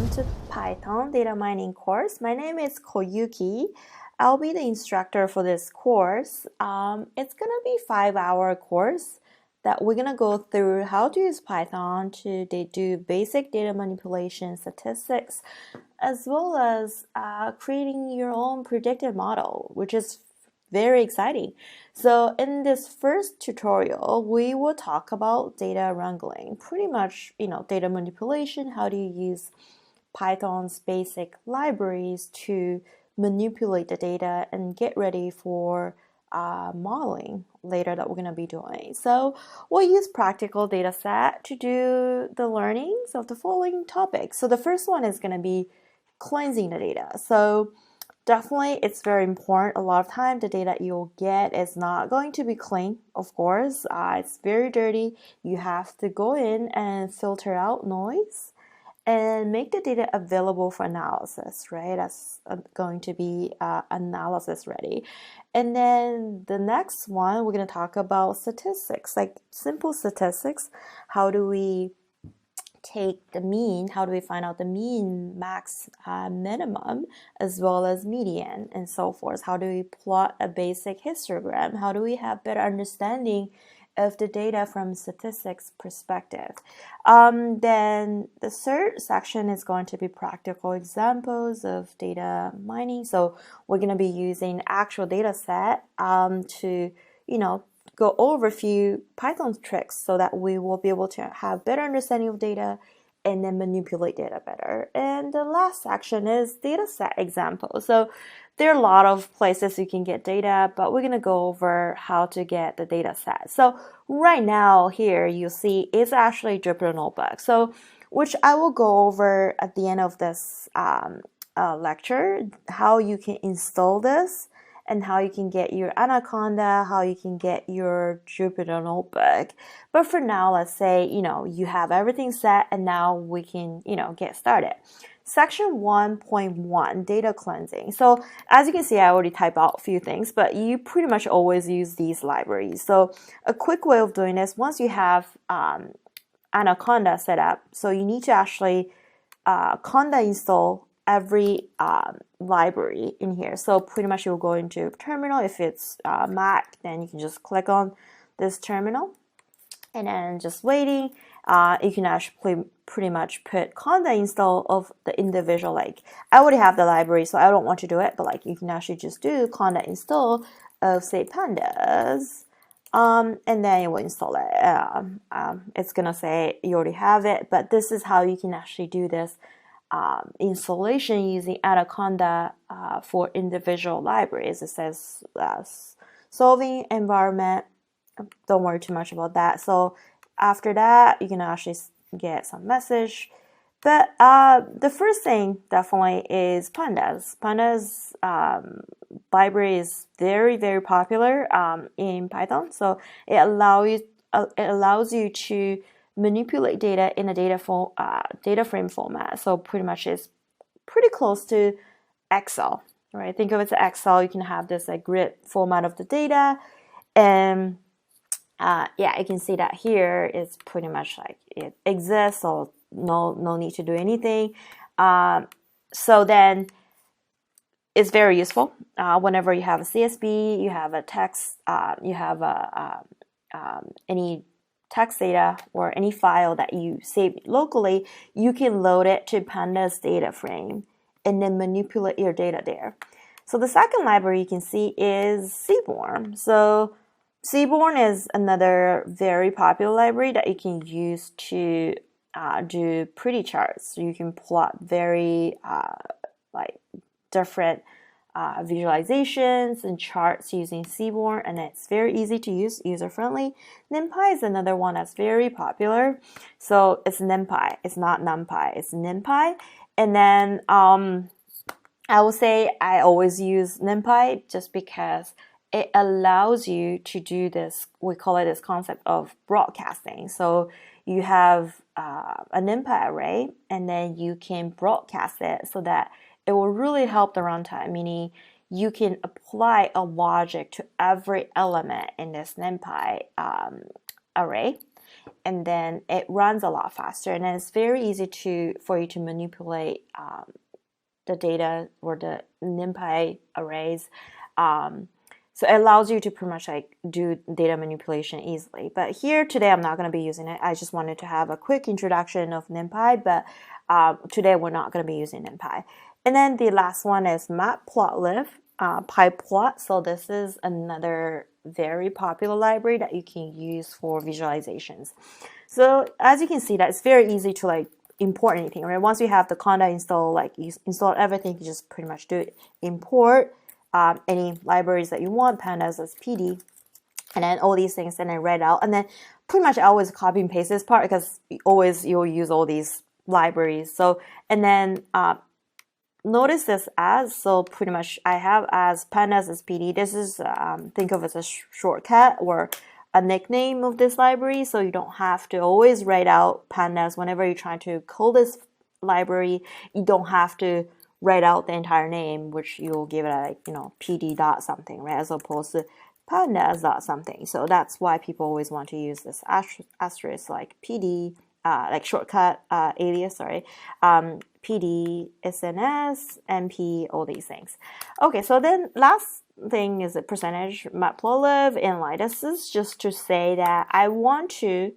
welcome to Python data mining course. My name is Koyuki. I'll be the instructor for this course. It's gonna be a 5-hour course that we're gonna go through how to use Python to do basic data manipulation statistics, as well as creating your own predictive model, which is very exciting. So in this first tutorial, we will talk about data wrangling, pretty much, data manipulation. How do you use Python's basic libraries to manipulate the data and get ready for modeling later that we're going to be doing. So we'll use practical data set to do the learnings of the following topics. So the first one is going to be cleansing the data. So definitely, it's very important. A lot of time, the data you'll get is not going to be clean, of course. It's very dirty. You have to go in and filter out noise and make the data available for analysis, right? That's going to be analysis ready. And then the next one, we're going to talk about statistics, like simple statistics. How do we take the mean? How do we find out the mean, max, minimum, as well as median, and so forth? How do we plot a basic histogram? How do we have better understanding of the data from statistics perspective? Then the third section is going to be practical examples of data mining. So we're going to be using actual data set to, go over a few Python tricks so that we will be able to have better understanding of data and then manipulate data better. And the last section is data set examples. So there are a lot of places you can get data, but we're going to go over how to get the data set. So right now here you see it's actually Jupyter Notebook. So which I will go over at the end of this lecture, how you can install this and how you can get your Anaconda, how you can get your Jupyter Notebook. But for now, let's say, you have everything set and now we can, get started. Section 1.1, data cleansing. So as you can see, I already typed out a few things, but you pretty much always use these libraries. So a quick way of doing this, once you have Anaconda set up, so you need to actually conda install every library in here. So pretty much you'll go into terminal. If it's Mac, then you can just click on this terminal and then just waiting. You can actually pretty much put conda install of the individual, like I already have the library, so I don't want to do it, but like you can actually just do conda install of say pandas. And then you will install it. It's gonna say you already have it, but this is how you can actually do this installation using Anaconda for individual libraries. It says solving environment. Don't worry too much about that. So after that, you can actually get some message. But the first thing definitely is Pandas. Pandas library is very, very popular in Python. So it allows you to manipulate data in a data frame format. So pretty much it's pretty close to Excel, right? Think of it as Excel. You can have this like grid format of the data, and you can see that here it's pretty much like it exists, so no need to do anything. So then it's very useful whenever you have a CSV, you have a text, you have any text data or any file that you save locally, you can load it to Pandas data frame and then manipulate your data there. So the second library you can see is Seaborn. So Seaborn is another very popular library that you can use to do pretty charts. So you can plot very different visualizations and charts using Seaborn, and it's very easy to use, user-friendly. NumPy is another one that's very popular. So it's NumPy. It's not NumPy. It's NumPy. And then I will say I always use NumPy just because it allows you to do this, we call it this concept of broadcasting. So you have a NumPy array, and then you can broadcast it so that it will really help the runtime, meaning you can apply a logic to every element in this NumPy array. and then it runs a lot faster, and then it's very easy for you to manipulate the data or the NumPy arrays. So it allows you to pretty much like do data manipulation easily. But here today I'm not going to be using it. I just wanted to have a quick introduction of NumPy, but today we're not going to be using NumPy. And then the last one is Matplotlib, PyPlot. So this is another very popular library that you can use for visualizations. So as you can see, that it's very easy to like import anything, right? Once you have the conda installed, like you install everything, you just pretty much do it. Import any libraries that you want, pandas as PD, and then all these things, and then write out. And then pretty much I always copy and paste this part because you'll use all these libraries. So, and then notice this as, so pretty much I have as pandas as PD. This is, think of it as a shortcut or a nickname of this library, so you don't have to always write out pandas whenever you're trying to call this library. You don't have to write out the entire name, which you'll give it like, you know, PD dot something, right, as opposed to pandas dot something. So that's why people always want to use this asterisk like PD, like shortcut alias, sorry, PD, SNS, MP, all these things. Okay, so then last thing is a percentage matplotlib inline. This is just to say that I want to,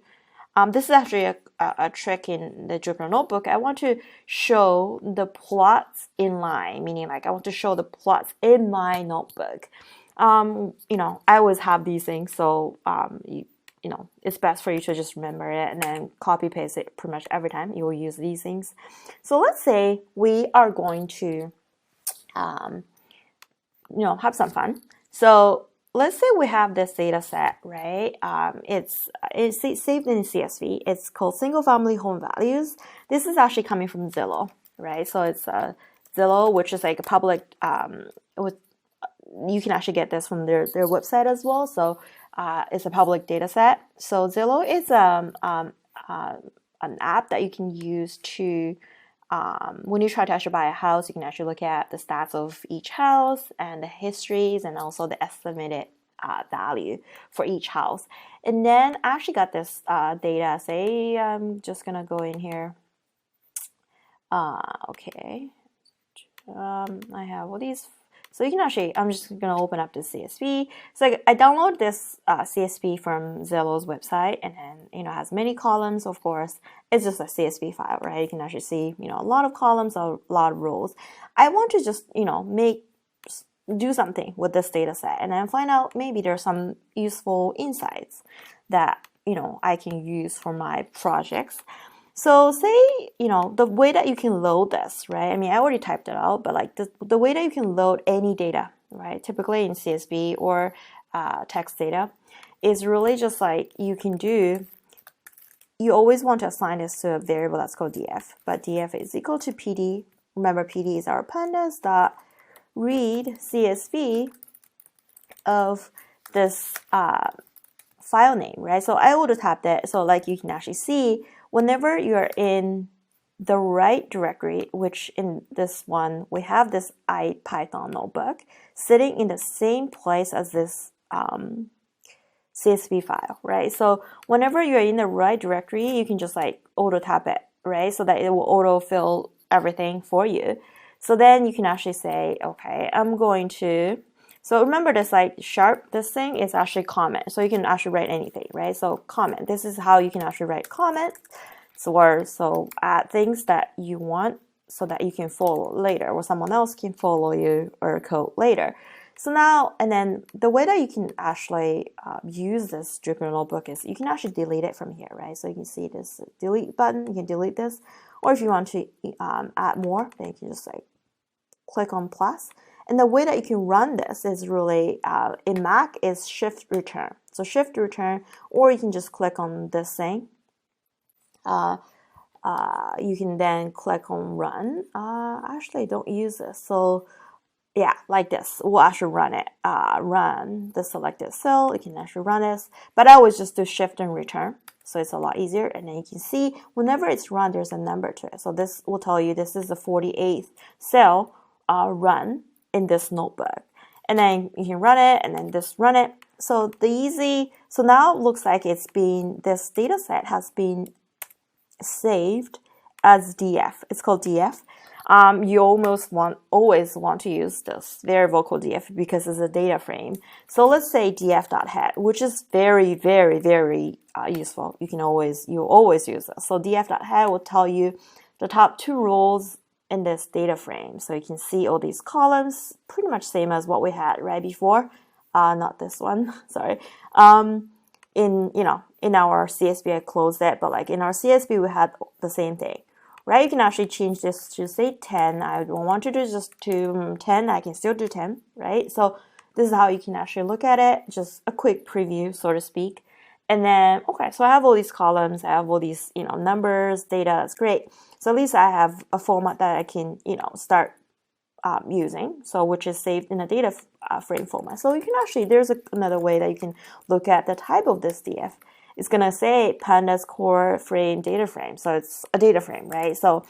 this is actually a trick in the Jupyter Notebook. I want to show the plots in line, meaning like I want to show the plots in my notebook. You know, I always have these things, so you know, it's best for you to just remember it and then copy paste it pretty much every time you will use these things. So let's say we are going to you know, have some fun. So let's say we have this data set, right? It's saved in CSV. It's called single family home values. This is actually coming from Zillow, right? So it's Zillow, which is like a public, you can actually get this from their website as well. So it's a public data set. So Zillow is an app that you can use to, when you try to actually buy a house, you can actually look at the stats of each house and the histories and also the estimated value for each house. And then I actually got this data. Say I'm just gonna go in here. Okay, I have all these. So you can actually, I'm just gonna open up the CSV. So I download this CSV from Zillow's website, and then, you know, it has many columns, of course. It's just a CSV file, right? You can actually see, you know, a lot of columns, a lot of rows. I want to just, you know, do something with this data set and then find out maybe there's some useful insights that, you know, I can use for my projects. So say, you know, the way that you can load this, right? I mean, I already typed it out, but like the way that you can load any data, right? Typically in CSV or text data is really just like you always want to assign this to a variable that's called df, but df is equal to PD. Remember, PD is our pandas dot read CSV of this file name, right? So I auto tap that, so like you can actually see whenever you're in the right directory, which in this one, we have this IPython notebook sitting in the same place as this CSV file, right? So whenever you're in the right directory, you can just like auto tap it, right? So that it will auto fill everything for you. So then you can actually say, okay, I'm going to, so remember this like sharp, this thing is actually comment. So you can actually write anything, right? So comment, this is how you can actually write comments. So add things that you want so that you can follow later or someone else can follow you or code later. So now, and then the way that you can actually use this Jupyter Notebook is you can actually delete it from here, right? So you can see this delete button, you can delete this. Or if you want to add more, then you can just like click on plus. And the way that you can run this is really, in Mac, is shift return. So shift return, or you can just click on this thing. You can then click on run. Actually, I don't use this. So yeah, like this, we'll actually run it. Run the selected cell, you can actually run this. But I always just do shift and return. So it's a lot easier. And then you can see whenever it's run, there's a number to it. So this will tell you this is the 48th cell run in this notebook. And then you can run it and then just run it. so now it looks like this data set has been saved as df. It's called df. You always want to use this variable called df because it's a data frame. So let's say df.head, which is very, very, very useful. You always use this. So df.head will tell you the top 2 rows in this data frame. So you can see all these columns, pretty much same as what we had right before. Not this one, sorry. In our CSV, I closed it, but like in our CSV, we had the same thing, right? You can actually change this to say 10. I don't want to do just to 10. I can still do 10, right? So this is how you can actually look at it. Just a quick preview, so to speak. And then, okay, so I have all these columns. I have all these, numbers, data. It's great. So at least I have a format that I can, start using, so which is saved in a data frame format. So you can actually, there's another way that you can look at the type of this DF. It's going to say pandas core frame data frame. So it's a data frame, right? So,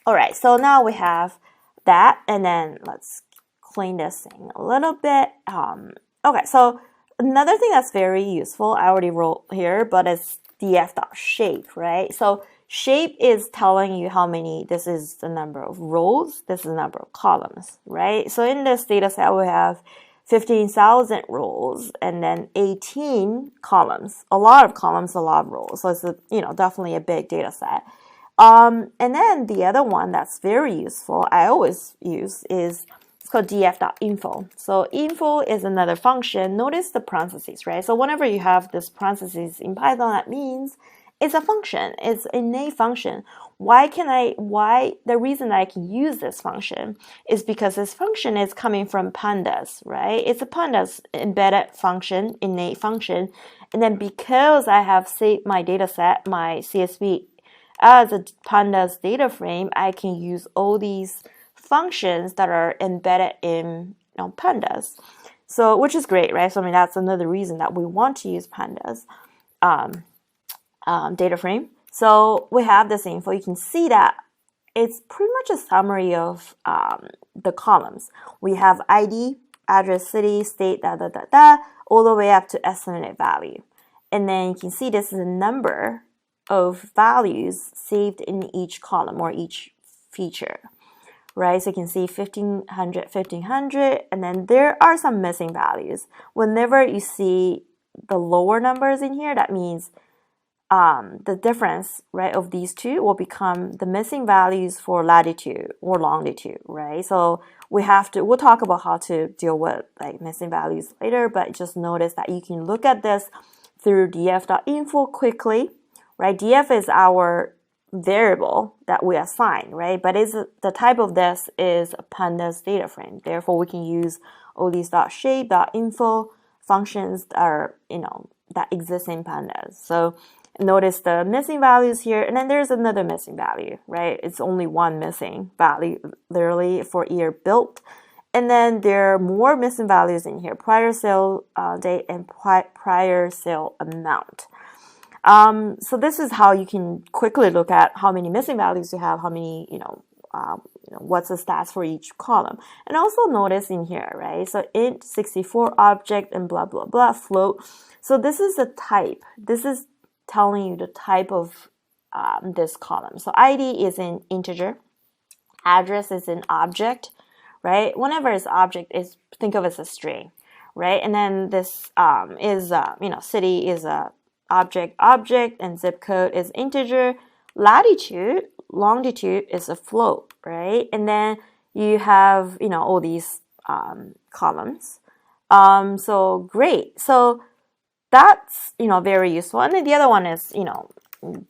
all right, so now we have that, and then let's clean this thing a little bit. Okay, so another thing that's very useful, I already wrote here, but it's df.shape, right? So shape is telling you how many, this is the number of rows, this is the number of columns, right? So in this data set, we have 15,000 rows and then 18 columns, a lot of columns, a lot of rows. So it's definitely a big data set. And then the other one that's very useful, I always use, is it's called df.info. So info is another function. Notice the parentheses, right? So whenever you have this parentheses in Python, that means it's a function. It's an innate function. The reason I can use this function is because this function is coming from pandas, right? It's a pandas embedded function, innate function. And then because I have saved my data set, my CSV, as a pandas data frame, I can use all these functions that are embedded in pandas. So, which is great, right? So, that's another reason that we want to use pandas. Data frame. So we have this info. You can see that it's pretty much a summary of the columns. We have ID, address, city, state, all the way up to estimated value. And then you can see this is a number of values saved in each column or each feature, right? So you can see 1500, 1500, and then there are some missing values. Whenever you see the lower numbers in here, that means the difference, right, of these two will become the missing values for latitude or longitude, right? So we'll talk about how to deal with like missing values later, but just notice that you can look at this through df.info quickly, right? df is our variable that we assign, right? But the type of this is a pandas data frame. Therefore, we can use all these .shape, .info functions that are, that exist in pandas. So notice the missing values here, and then there's another missing value, right? It's only one missing value, literally, for year built. And then there are more missing values in here, prior sale date and prior sale amount. So this is how you can quickly look at how many missing values you have, how many, what's the stats for each column. And also notice in here, right? So int 64 object and blah, blah, blah, float. So this is a type. This is telling you the type of this column. So ID is an integer, address is an object, right? Whenever it's object, think of it as a string, right? And then this is city is a object, and zip code is integer, latitude, longitude is a float, right? And then you have all these columns. So great. So that's, very useful. And then the other one is,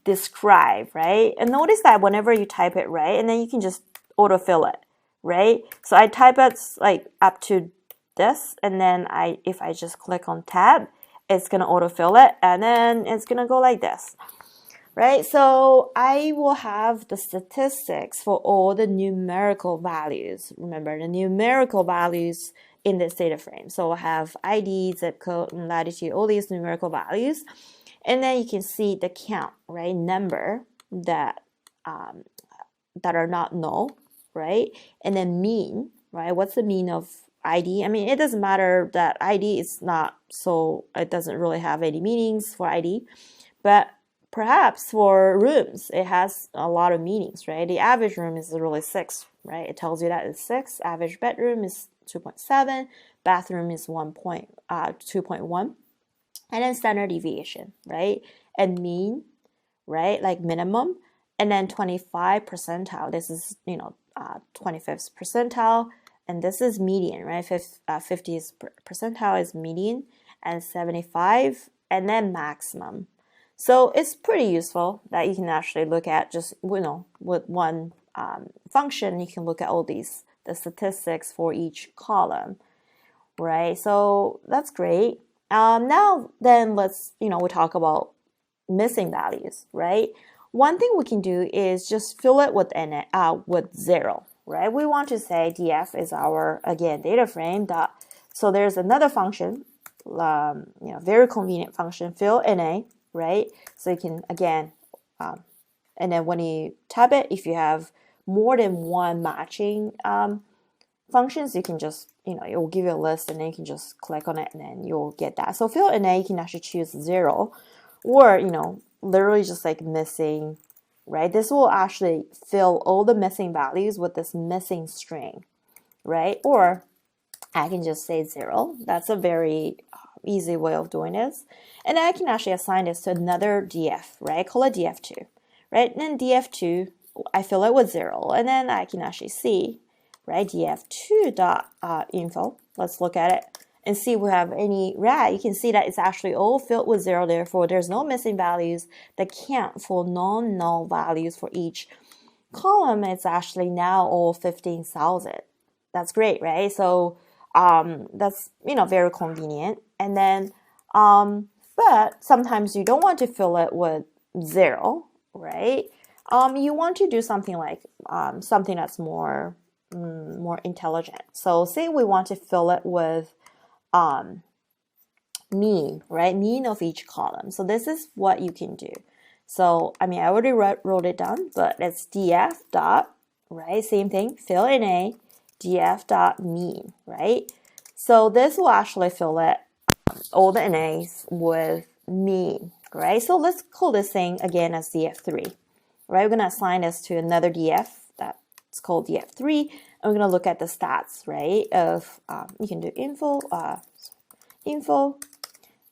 describe, right? And notice that whenever you type it, right, and then you can just autofill it, right? So I type it like up to this, and then if I just click on tab, it's going to autofill it, and then it's going to go like this, right? So I will have the statistics for all the numerical values. Remember, the numerical values in this data frame. So I have ID, zip code, and latitude, all these numerical values. And then you can see the count, right? Number that are not null, right? And then mean, right? What's the mean of ID. I mean, it doesn't matter that ID is not, so it doesn't really have any meanings for ID, but perhaps for rooms, it has a lot of meanings, right? The average room is really 6, right? It tells you that it's 6. Average bedroom is 2.7. Bathroom is 2.1. And then standard deviation, right? And mean, right? Like minimum. And then 25 percentile. This is, 25th percentile. And this is median, right? 50th percentile is median. And 75. And then maximum. So it's pretty useful that you can actually look at just, with one function, you can look at all the statistics for each column, right? So that's great. Now then let's, we talk about missing values, right? One thing we can do is just fill it with with 0, right? We want to say df is our, again, data frame dot. So there's another function, very convenient function, fill NA, right? So you can, again, and then when you tab it, if you have more than one matching functions, you can just, it will give you a list and then you can just click on it and then you'll get that. So fill NA, you can actually choose 0 or, literally just like missing, right? This will actually fill all the missing values with this missing string, right? Or I can just say 0. That's a very easy way of doing this. And then I can actually assign this to another df, right? Call it df2, right? And then df2, I fill it with 0. And then I can actually see, right, df2.info. Let's look at it and see if we have any, you can see that it's actually all filled with 0. Therefore, there's no missing values that count for non-null values for each column. It's actually now all 15,000. That's great, right? So that's, very convenient. And then, but sometimes you don't want to fill it with 0, right? You want to do something like something that's more intelligent. So say we want to fill it with mean, right? Mean of each column. So this is what you can do. So, I already wrote it down, but it's df dot, right? Same thing, fill NA, df dot mean, right? So this will actually fill it, all the NAs with mean, right? So let's call this thing again as df3, right? We're going to assign this to another df that's called df3, and we're going to look at the stats, right? Of you can do info,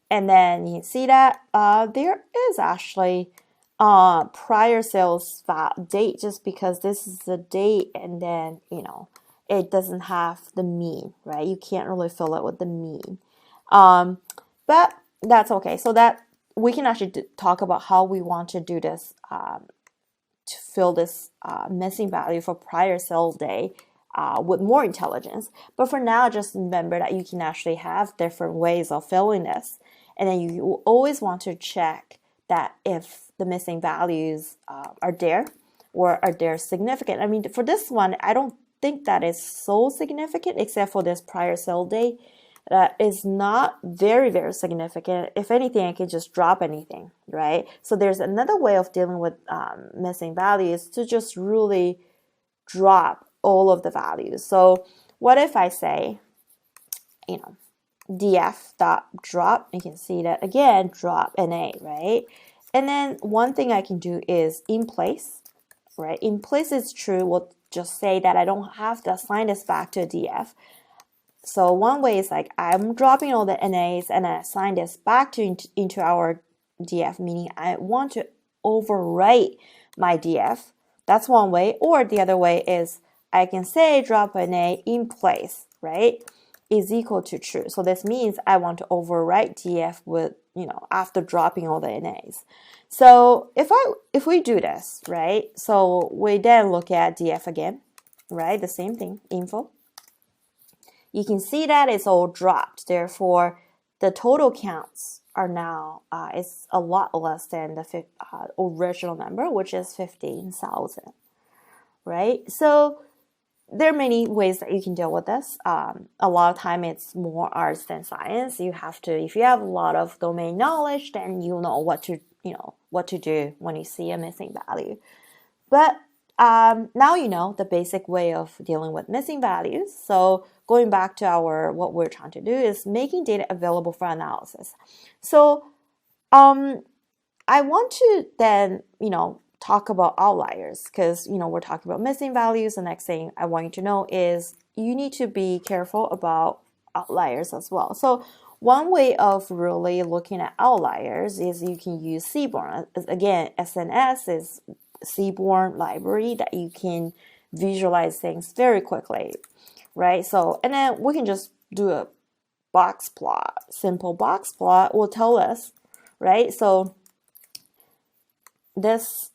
and then you can see that there is actually prior sales date, just because this is the date, and then it doesn't have the mean, right? You can't really fill it with the mean, but that's okay. So that we can actually talk about how we want to do this to fill this missing value for prior sales day with more intelligence. But for now, just remember that you can actually have different ways of filling this. And then you always want to check that if the missing values are there or are they significant. For this one, I don't think that is so significant, except for this prior sale day. That is not very, very significant. If anything, I can just drop anything, right? So there's another way of dealing with missing values to just really drop all of the values. So what if I say, df.drop, you can see that again, drop NA, right? And then one thing I can do is in place, right? In place is true. We'll just say that I don't have to assign this back to a df. So one way is like I'm dropping all the NAs and I assign this back into our df, meaning I want to overwrite my df. That's one way. Or the other way is I can say drop NA in place, right, is equal to true. So this means I want to overwrite df with, after dropping all the NAs. So if we do this, right, so we then look at df again, right, the same thing, info. You can see that it's all dropped. Therefore, the total counts are now is a lot less than the original number, which is 15,000, right? So there are many ways that you can deal with this. A lot of time it's more arts than science. You have to, if you have a lot of domain knowledge, then you know what to do when you see a missing value. But now you know the basic way of dealing with missing values. So going back to what we're trying to do is making data available for analysis. So I want to then, talk about outliers because, we're talking about missing values. The next thing I want you to know is you need to be careful about outliers as well. So one way of really looking at outliers is you can use Seaborn. Again, SNS is Seaborn library that you can visualize things very quickly, right? So, and then we can just do a box plot. Simple box plot will tell us, right? So this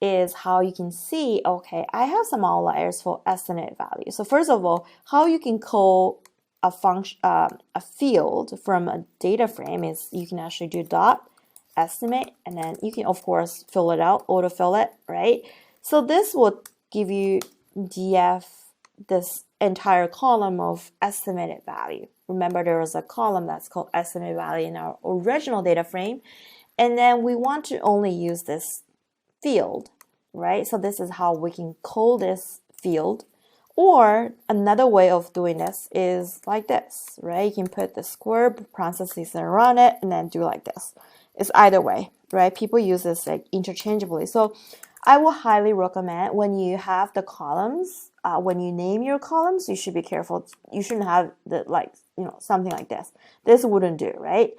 is how you can see, okay, I have some outliers for estimated value. So first of all, how you can call a function, a field from a data frame is you can actually do dot estimate, and then you can of course fill it out, autofill it, right? So this will give you df this entire column of estimated value. Remember, there was a column that's called estimated value in our original data frame, and then we want to only use this field, right? So this is how we can call this field. Or another way of doing this is like this, right? You can put the square parentheses around it and then do like this. It's either way, right? People use this like interchangeably. So I will highly recommend when you have the columns, when you name your columns, you should be careful. You shouldn't have the something like this. This wouldn't do, right?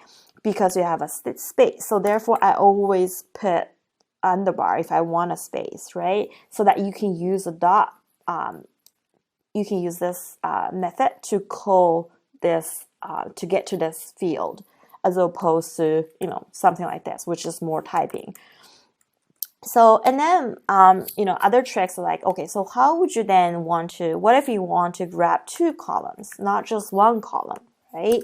Because you have a space. So therefore, I always put underbar if I want a space, right? So that you can use a dot. You can use this method to call this to get to this field, as opposed to something like this, which is more typing. So and then other tricks are like, okay, so how would you then want to? What if you want to grab two columns, not just one column, right?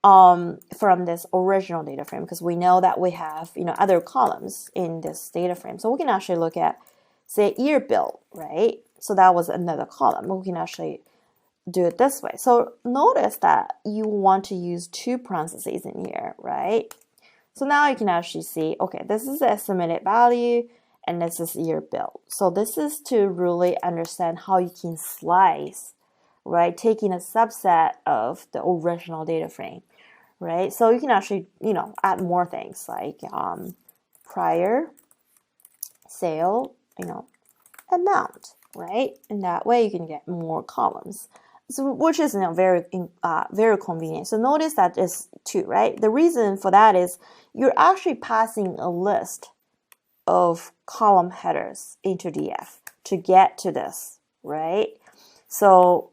From this original data frame, because we know that we have other columns in this data frame. So we can actually look at, say, year bill, right? So that was another column. We can actually do it this way. So notice that you want to use two parentheses in here, right? So now you can actually see, okay, this is the estimated value and this is year bill. So this is to really understand how you can slice, right? Taking a subset of the original data frame, right? So you can actually, add more things like prior, sale, amount, right? And that way you can get more columns, so which is very convenient. So notice that is two, right? The reason for that is you're actually passing a list of column headers into DF to get to this, right? So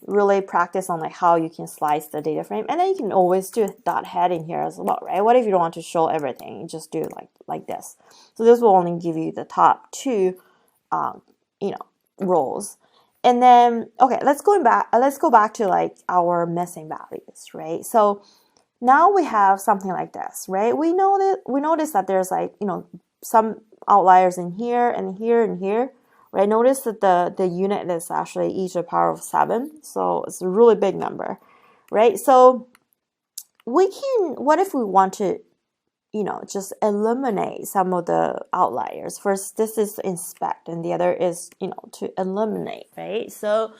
really practice on like how you can slice the data frame, and then you can always do dot head in here as well, right? What if you don't want to show everything? You just do like this. So this will only give you the top two, rows. And then okay, let's go back to like our missing values, right? So now we have something like this, right? We notice that there's like some outliers in here and here and here. Right, notice that the unit is actually e to the power of 7, so it's a really big number, right? So what if we want to, just eliminate some of the outliers? First, this is to inspect, and the other is, to eliminate, right? So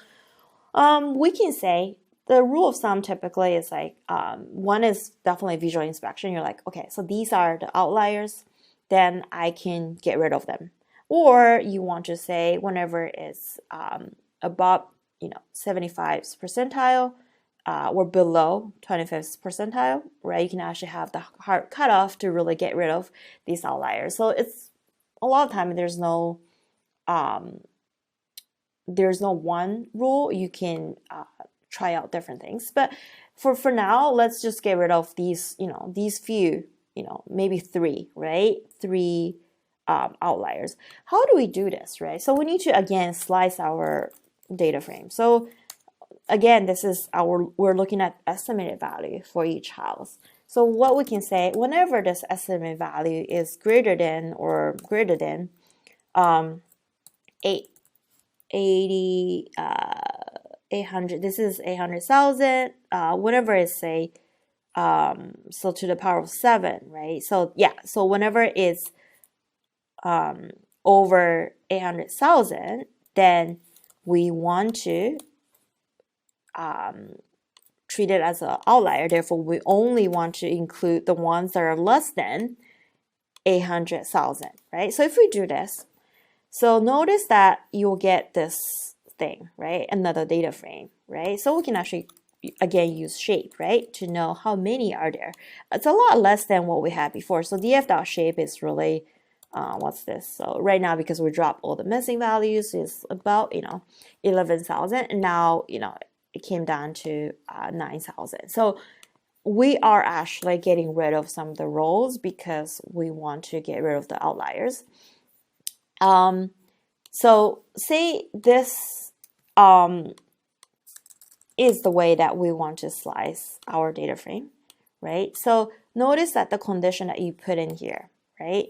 we can say the rule of thumb typically is like, one is definitely visual inspection. You're like, okay, so these are the outliers, then I can get rid of them. Or you want to say whenever it's above 75th percentile or below 25th percentile, right? You can actually have the hard cutoff to really get rid of these outliers. So it's a lot of time there's no one rule. You can try out different things, but for now, let's just get rid of these these few maybe three, right? Three outliers. How do we do this, right? So we need to again slice our data frame. So again, we're looking at estimated value for each house. So what we can say, whenever this estimated value is greater than 800, this is 800,000, whenever it's say so to the power of 7, right? So yeah, so whenever it's over 800,000, then we want to treat it as an outlier. Therefore, we only want to include the ones that are less than 800,000, right? So if we do this, so notice that you'll get this thing, right? Another data frame, right? So we can actually, again, use shape, right? To know how many are there. It's a lot less than what we had before. So df.shape is really, what's this? So right now, because we dropped all the missing values, is about, 11,000. And now, it came down to 9,000. So we are actually getting rid of some of the rows because we want to get rid of the outliers. So say this is the way that we want to slice our data frame, right? So notice that the condition that you put in here, right?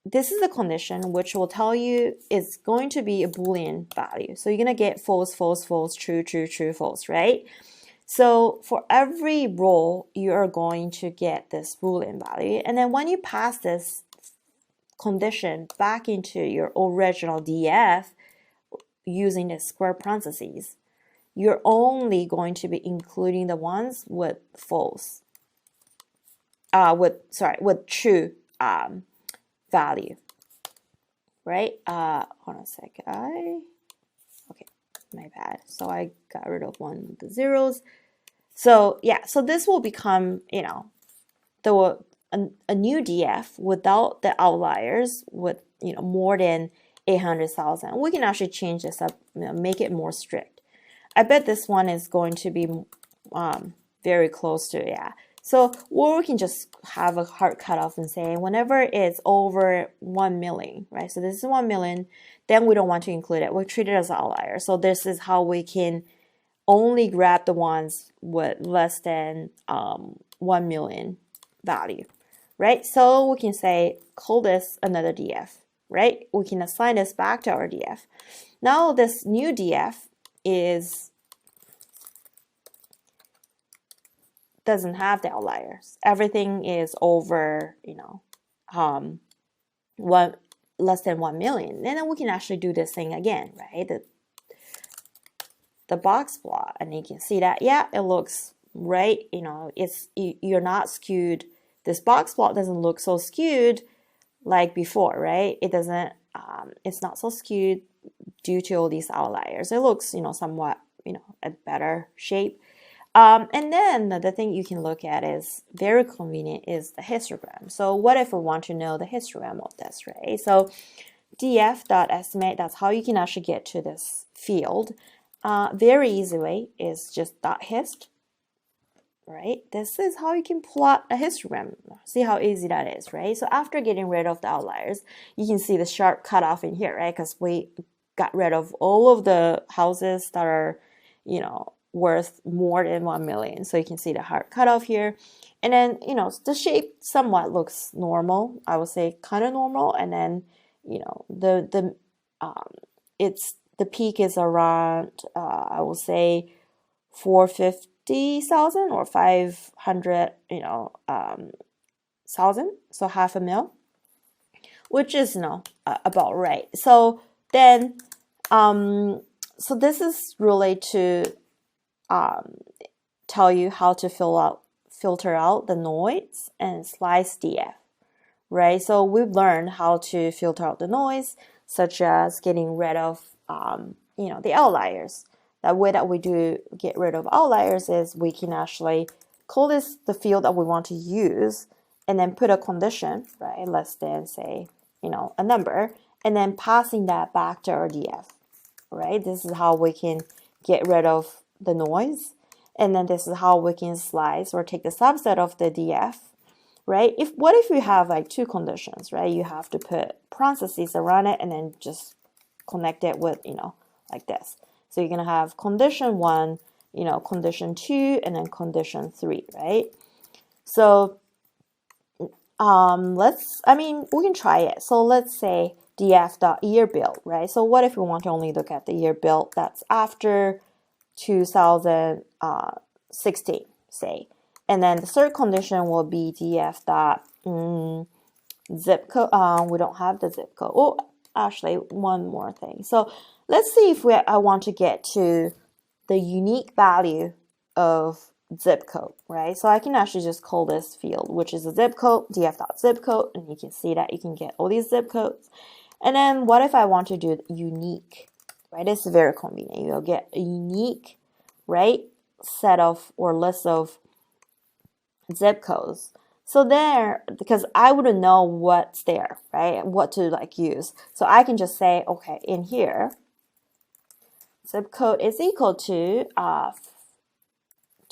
This is the condition which will tell you it's going to be a Boolean value. So you're going to get false, false, false, true, true, true, false, right? So for every row, you are going to get this Boolean value. And then when you pass this condition back into your original df using the square parentheses, you're only going to be including the ones with false, with true value, right? Hold on a second. Okay, my bad. So I got rid of one of the zeros. So yeah, so this will become, a new df without the outliers with, more than 800,000. We can actually change this up, make it more strict. I bet this one is going to be very close to, yeah. So, or we can just have a hard cutoff and say whenever it's over 1 million, right? So this is 1 million, then we don't want to include it. We'll treat it as an outlier. So this is how we can only grab the ones with less than 1 million value, right? So we can say, call this another df, right? We can assign this back to our df. Now this new df doesn't have the outliers. Everything is over, less than 1 million. And then we can actually do this thing again, right? The box plot, and you can see that, yeah, it looks right. You're not skewed. This box plot doesn't look so skewed like before, right? It doesn't. It's not so skewed due to all these outliers. It looks, somewhat, a better shape. And then the thing you can look at is very convenient is the histogram. So what if we want to know the histogram of this, right? So df.estimate, that's how you can actually get to this field. Very easy way is just .hist, right? This is how you can plot a histogram. See how easy that is, right? So after getting rid of the outliers, you can see the sharp cutoff in here, right? Because we got rid of all of the houses that are, worth more than 1 million. So you can see the hard cutoff here. And then, the shape somewhat looks normal. I would say kind of normal. And then, the peak is around, I will say 450,000 or 500, thousand. So half a mil, which is, about right. So then, so this is really to tell you how to filter out the noise and slice df, right? So we've learned how to filter out the noise, such as getting rid of, the outliers. That way that we do get rid of outliers is we can actually call this the field that we want to use, and then put a condition, right, less than, say, a number, and then passing that back to our df, right? This is how we can get rid of the noise, and then this is how we can slice or take the subset of the df, right? What if you have like two conditions, right? You have to put parentheses around it and then just connect it with, like this. So you're gonna have condition 1, condition 2, and then condition 3, right? So we can try it. So let's say df.year build, right? So what if we want to only look at the year build that's after 2016, say, and then the third condition will be df. zip code. We don't have the zip code. Oh, actually, one more thing. So let's see if I want to get to the unique value of zip code, right? So I can actually just call this field, which is a zip code, df.zip code, and you can see that you can get all these zip codes. And then what if I want to do unique, right? It's very convenient. You'll get a unique, right, set of or list of zip codes. So there, because I wouldn't know what's there, right? What to like use. So I can just say, okay, in here, zip code is equal to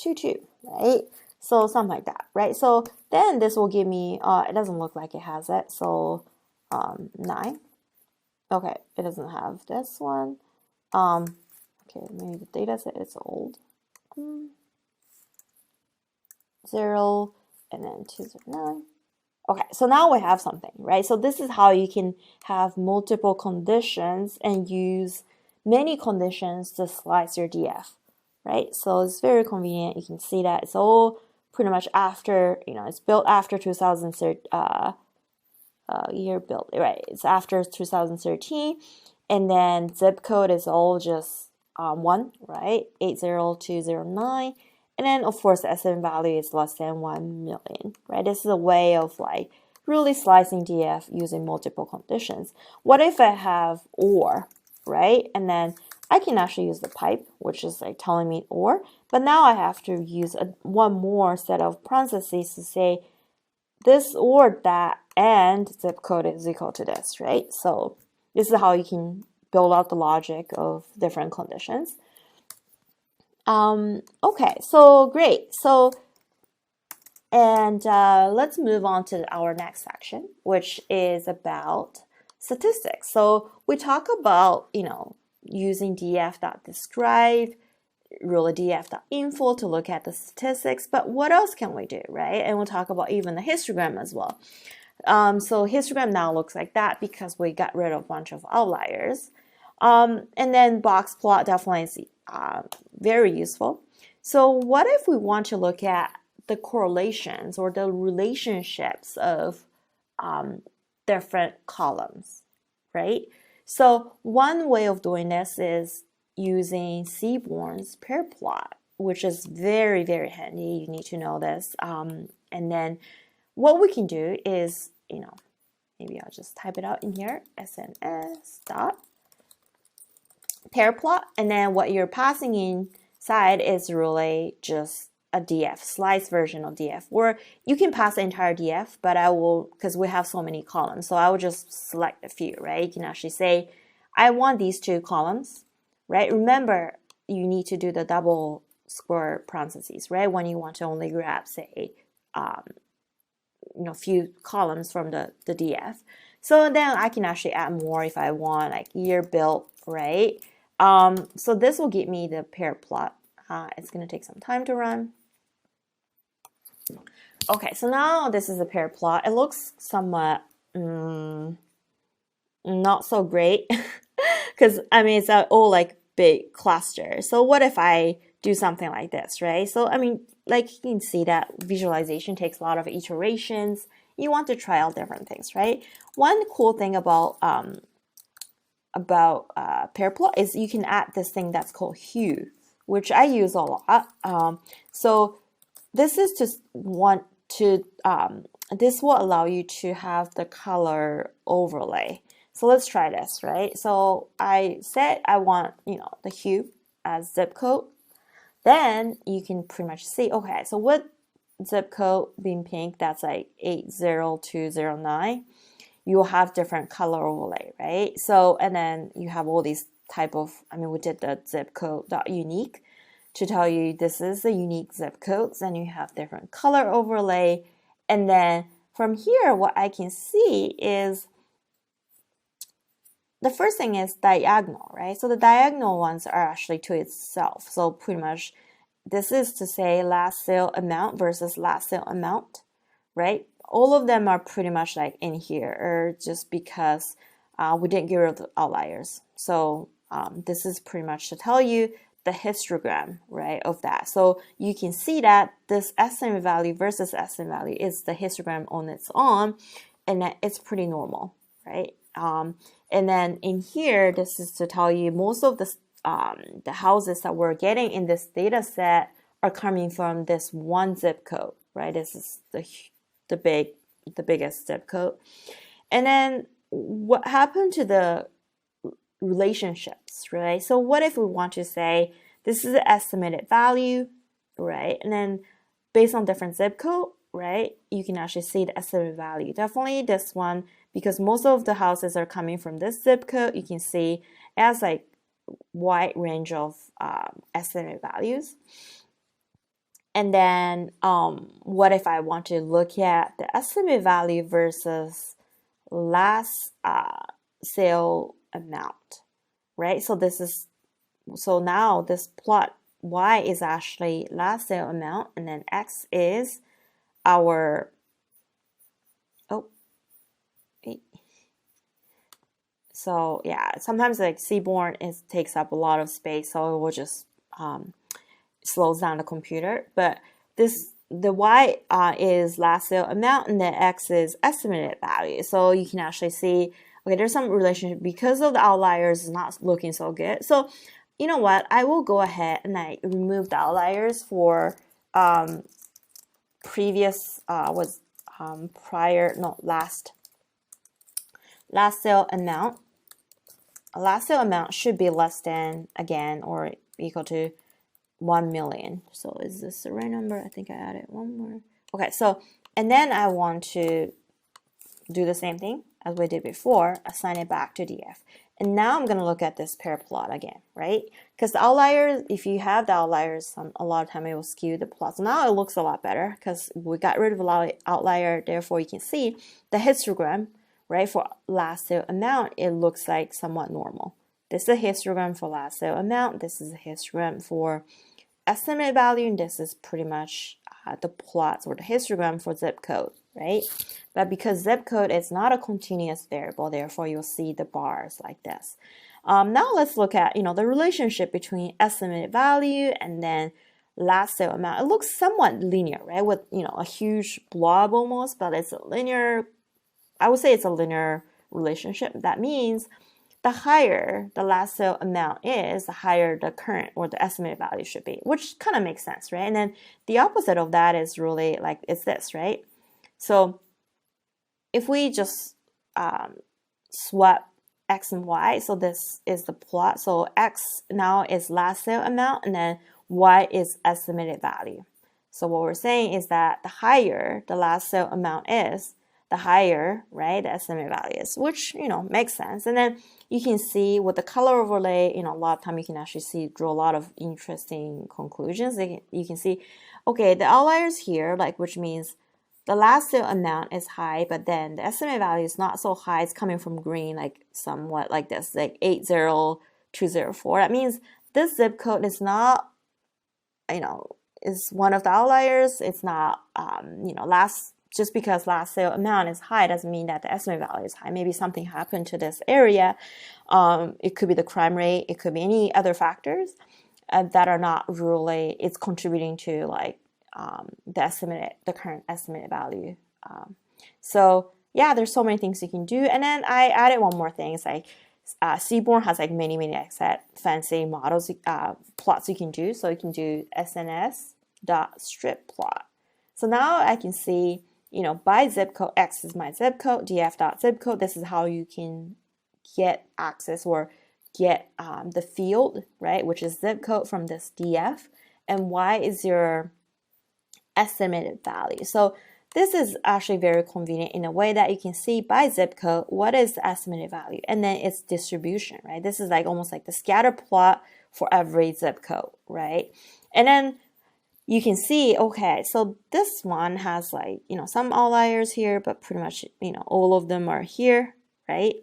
22, right? So something like that, right? So then this will give me, it doesn't look like it has it. So 9. Okay, it doesn't have this one. Okay, maybe the data set is old. 0 and then 209. Okay, so now we have something, right? So this is how you can have multiple conditions and use many conditions to slice your DF, right? So it's very convenient. You can see that it's all pretty much after, it's built after 2013, year built, right? It's after 2013, and then zip code is all just 1, right? 80209. And then, of course, the SM value is less than 1 million, right? This is a way of like really slicing DF using multiple conditions. What if I have OR, right? And then I can actually use the pipe, which is like telling me OR. But now I have to use one more set of parentheses to say this or that and zip code is equal to this, right? So this is how you can build out the logic of different conditions. Okay, so great. So, and let's move on to our next section, which is about statistics. So we talk about, using df.describe, really df.info to look at the statistics, but what else can we do, right? And we'll talk about even the histogram as well. So histogram now looks like that because we got rid of a bunch of outliers. And then box plot definitely is very useful. So what if we want to look at the correlations or the relationships of different columns, right? So one way of doing this is using Seaborn's pair plot, which is very, very handy. You need to know this. And then what we can do is, maybe I'll just type it out in here, SNS dot pair plot, and then what you're passing inside is really just a DF, slice version of DF, or you can pass the entire DF, but I will, because we have so many columns, so I will just select a few, right? You can actually say, I want these 2 columns, right? Remember, you need to do the double square parentheses, right? When you want to only grab, say, few columns from the DF. So then I can actually add more if I want, like year built, right? So this will give me the pair plot. It's going to take some time to run. Okay, so now this is a pair plot. It looks somewhat not so great because it's all like big cluster. So what if I do something like this, right? So like you can see that visualization takes a lot of iterations. You want to try out different things, right? One cool thing about pair plot is you can add this thing that's called hue, which I use a lot. So this is just this will allow you to have the color overlay. So let's try this, right? So I said I want, the hue as zip code. Then you can pretty much see, okay, so with zip code being pink, that's like 80209. You will have different color overlay, right? So, and then you have all these type of, we did the zip code .unique to tell you this is the unique zip codes, and you have different color overlay. And then from here, what I can see is the first thing is diagonal, right? So the diagonal ones are actually to itself. So pretty much this is to say last sale amount versus last sale amount, right? All of them are pretty much like in here, or just because we didn't get rid of the outliers. So this is pretty much to tell you the histogram, right, of that. So you can see that this SM value versus SM value is the histogram on its own. and it's pretty normal, right? And then in here, this is to tell you most of the houses that we're getting in this data set are coming from this one zip code, right? This is the biggest zip code. And then what happened to the relationships, right? So what if we want to say this is the estimated value, right? And then based on different zip code, right, you can actually see the estimated value. Definitely this one, because most of the houses are coming from this zip code, you can see it has like wide range of estimated values. And then what if I want to look at the estimated value versus last sale amount, right? So now this plot, Y is actually last sale amount, and then X is our, so yeah, sometimes like Seaborn takes up a lot of space, so it will just slows down the computer. But the Y is last sale amount, and the X is estimated value. So you can actually see, okay, there's some relationship because of the outliers is not looking so good. So you know what? I will go ahead and I remove the outliers for last sale amount. Last sale amount should be less than, again, or equal to 1 million. So is this the right number? I think I added one more. Okay, so, and then I want to do the same thing as we did before, assign it back to DF. And now I'm going to look at this pair plot again, right? Because the outliers, if you have the outliers, a lot of time it will skew the plot. So now it looks a lot better because we got rid of a lot of outlier. Therefore, you can see the histogram, right? For last sale amount, it looks like somewhat normal. This is a histogram for last sale amount. This is a histogram for estimate value. And this is pretty much the plots or the histogram for zip code, right? But because zip code is not a continuous variable, therefore you'll see the bars like this. Now let's look at, the relationship between estimated value and then last sale amount. It looks somewhat linear, right? With, a huge blob almost, but it's a linear, I would say it's a linear relationship. That means the higher the last sale amount is, the higher the current or the estimated value should be, which kind of makes sense, right? And then the opposite of that is really like, it's this, right? So if we just swap X and Y, so this is the plot. So X now is last sale amount, and then Y is estimated value. So what we're saying is that the higher the last sale amount is, the higher, right, the estimated value is, which, makes sense. And then you can see with the color overlay, a lot of time you can actually draw a lot of interesting conclusions. You can see, okay, the outliers here, like, which means the last sale amount is high, but then the estimated value is not so high. It's coming from green, like somewhat like this, like 80204. That means this zip code is not, is one of the outliers. It's not, just because last sale amount is high doesn't mean that the estimate value is high. Maybe something happened to this area. It could be the crime rate. It could be any other factors that are not really, it's contributing to like the current estimated value. So yeah, there's so many things you can do. And then I added one more thing. It's like Seaborn has like many fancy models, plots you can do. So you can do SNS.strip plot. So now I can see, by zip code, X is my zip code, df.zip code. This is how you can get access or get the field, right, which is zip code from this df, and Y is your estimated value. So this is actually very convenient in a way that you can see by zip code what is the estimated value and then its distribution, right? This is like almost like the scatter plot for every zip code, right? And then you can see, okay, so this one has like, some outliers here, but pretty much, all of them are here, right?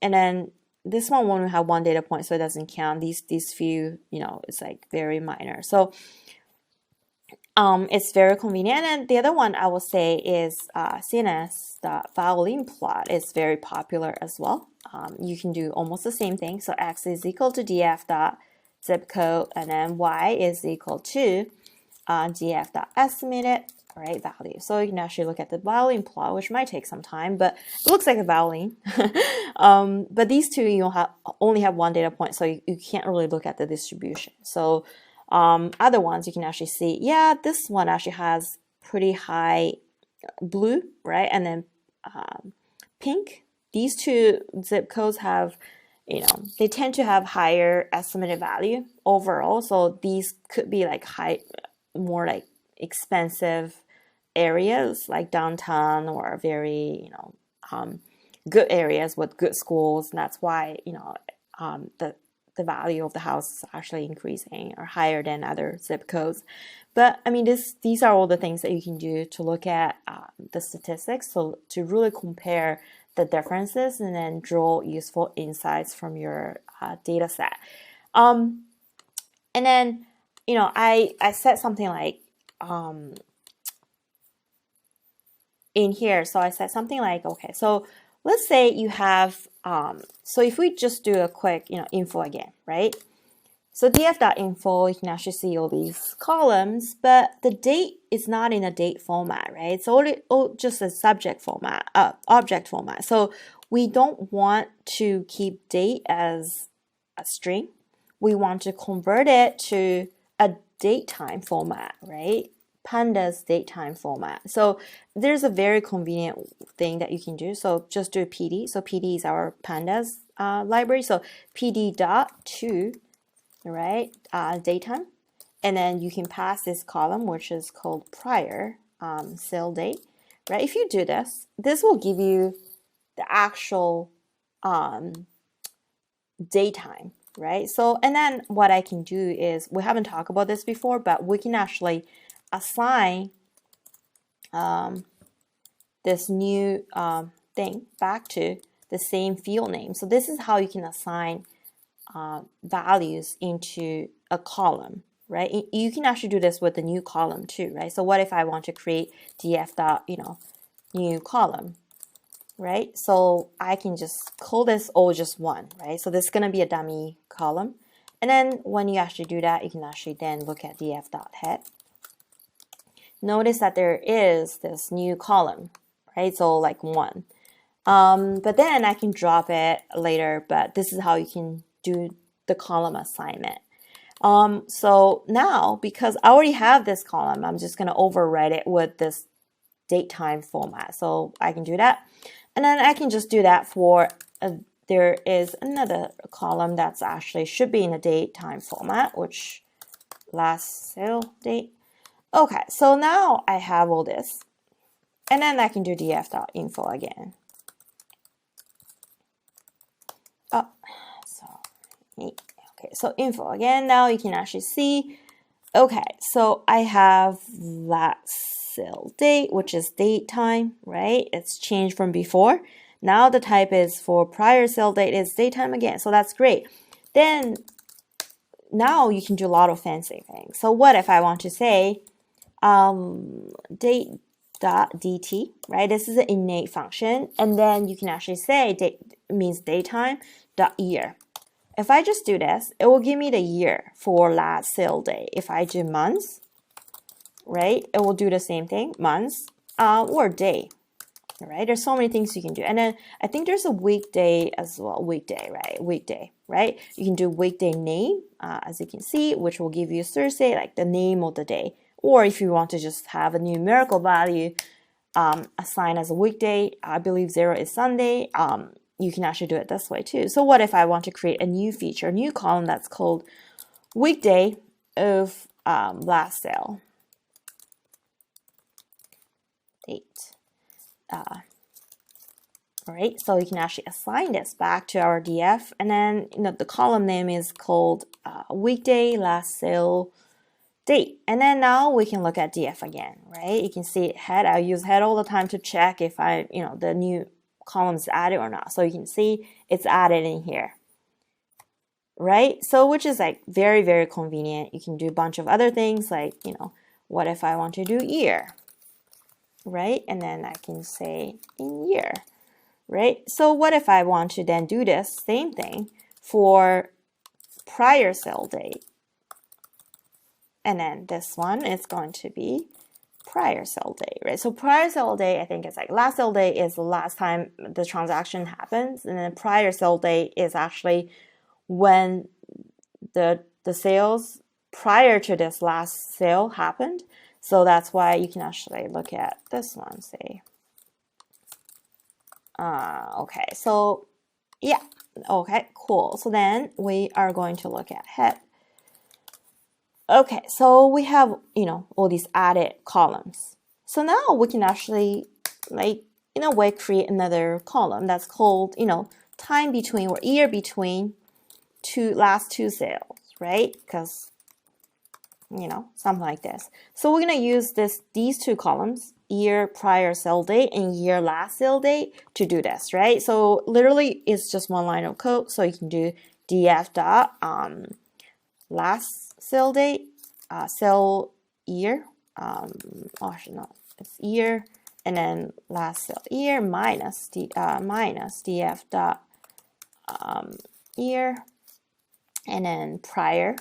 And then this one won't have one data point, so it doesn't count. These few, it's like very minor. So it's very convenient. And the other one I will say is CNS, the violin plot is very popular as well. You can do almost the same thing. So X is equal to df.zip code, and then Y is equal to df.estimated, right, value. So you can actually look at the Wrangling plot, which might take some time, but it looks like a Wrangling. But these two, you only have one data point, so you can't really look at the distribution. So other ones, you can actually see, yeah, this one actually has pretty high blue, right, and then pink. These two zip codes have, they tend to have higher estimated value overall. So these could be like more like expensive areas like downtown or very, good areas with good schools. And that's why, the value of the house is actually increasing or higher than other zip codes. But I mean, these are all the things that you can do to look at the statistics, so to really compare the differences and then draw useful insights from your data set. And then, I said something like in here, so I said something like, okay, so let's say you have, so if we just do a quick, info again, right? So df.info, you can actually see all these columns, but the date is not in a date format, right? It's only just a subject format, object format. So we don't want to keep date as a string. We want to convert it to a datetime format, right? Pandas datetime format. So there's a very convenient thing that you can do. So just do PD. So PD is our Pandas library. So PD.to, right, datetime, and then you can pass this column, which is called prior sale date, right? If you do this, this will give you the actual datetime, right? So, and then what I can do is, we haven't talked about this before, but we can actually assign this new thing back to the same field name. So this is how you can assign values into a column, right? You can actually do this with the new column too, right? So what if I want to create df. New column, right? So I can just call this just one, right? So this is going to be a dummy column. And then when you actually do that, you can actually then look at df.head. Notice that there is this new column, right? So like one. But then I can drop it later, but this is how you can do the column assignment. So now, because I already have this column, I'm just going to overwrite it with this datetime format. So I can do that. And then I can just do that for, there is another column that's actually should be in a datetime format, which last sale date. Okay, so now I have all this. And then I can do df.info again. Oh, sorry. Okay, so info again. Now you can actually see, okay, so I have last sale date, which is date time, right? It's changed from before. Now the type is for prior sale date is date time again. So that's great. Then now you can do a lot of fancy things. So what if I want to say date.dt, right? This is an innate function. And then you can actually say date means datetime dot year. If I just do this, it will give me the year for last sale day. If I do months, right, it will do the same thing, months, or day, right? There's so many things you can do. And then I think there's a weekday as well, weekday, right? Weekday, right? You can do weekday name, as you can see, which will give you Thursday, like the name of the day. Or if you want to just have a numerical value assigned as a weekday, I believe 0 is Sunday, you can actually do it this way too. So what if I want to create a new feature, a new column that's called weekday of last sale date. All right, so you can actually assign this back to our DF, and then the column name is called weekday last sale date. And then now we can look at DF again, right? You can see head. I use head all the time to check if the new column is added or not. So you can see it's added in here, right? So which is like very, very convenient. You can do a bunch of other things like, what if I want to do year, right? And then I can say in year, right? So what if I want to then do this same thing for prior sale date? And then this one is going to be prior sale date, right? So prior sale date, I think it's like last sale date is the last time the transaction happens, and then prior sale date is actually when the sales prior to this last sale happened. So that's why you can actually look at this one, say. Okay, so yeah, okay, cool. So then we are going to look at head. Okay, so we have, all these added columns. So now we can actually, like, in a way, create another column that's called, time between or year between last two sales, right? Because, something like this. So we're going to use these two columns, year prior sale date and year last sale date, to do this, right? So literally it's just one line of code. So you can do df dot last sale date, sale year, actually no, it's year, and then last sale year minus df dot year, and then prior,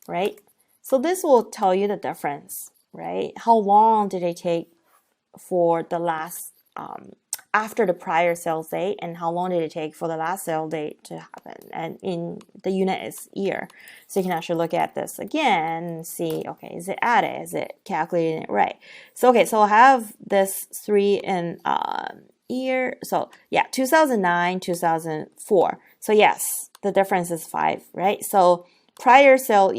right? So this will tell you the difference, right? How long did it take for the last after the prior sales date, and how long did it take for the last sale date to happen? And in the unit is year. So you can actually look at this again and see, okay, is it added? Is it calculating it right? So, okay, so I have this 3 in year. So yeah, 2009, 2004. So yes, the difference is 5, right? So prior sale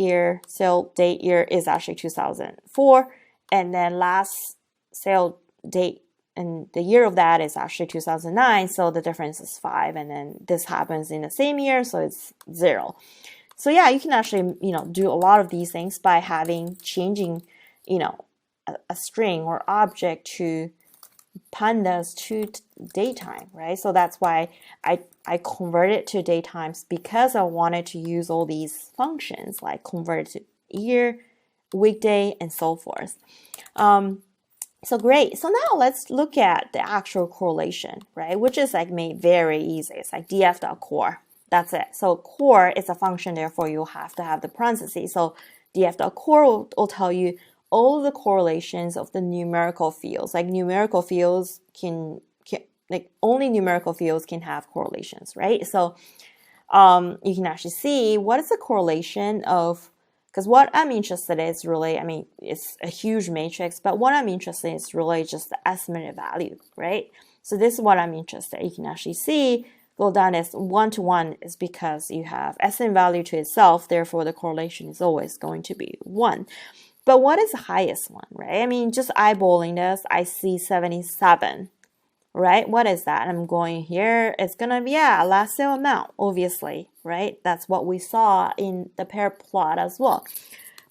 date year is actually 2004, and then last sale date and the year of that is actually 2009, so the difference is 5, and then this happens in the same year, so it's 0. So yeah, you can actually, do a lot of these things by changing, a string or object to pandas to datetime, right? So that's why I converted to datetimes, because I wanted to use all these functions, like convert to year, weekday, and so forth. So great. So now let's look at the actual correlation, right? Which is like made very easy. It's like df.core. That's it. So core is a function, therefore you'll have to have the parentheses. So df.core will tell you all of the correlations of the numerical fields. Like numerical fields can like only numerical fields can have correlations, right? So you can actually see what is the correlation of, because what I'm interested in is really, it's a huge matrix, but what I'm interested in is really just the estimated value, right? So this is what I'm interested in. You can actually see, go down as 1 to 1 is because you have estimated value to itself, therefore the correlation is always going to be 1. But what is the highest one, right? Just eyeballing this, I see 77, right? What is that? I'm going here. It's going to be, last sale amount, obviously, right? That's what we saw in the pair plot as well.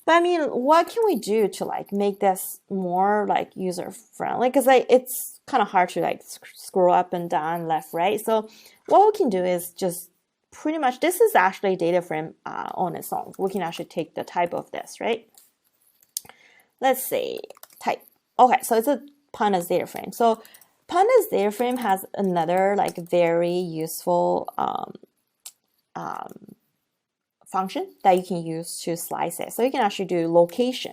But what can we do to make this more user friendly? Because it's kind of hard to scroll up and down, left, right. So what we can do is just pretty much, this is actually a data frame on its own. We can actually take the type of this, right? Let's say type. Okay, so it's a pandas data frame. So pandas data frame has another very useful function that you can use to slice it. So you can actually do location,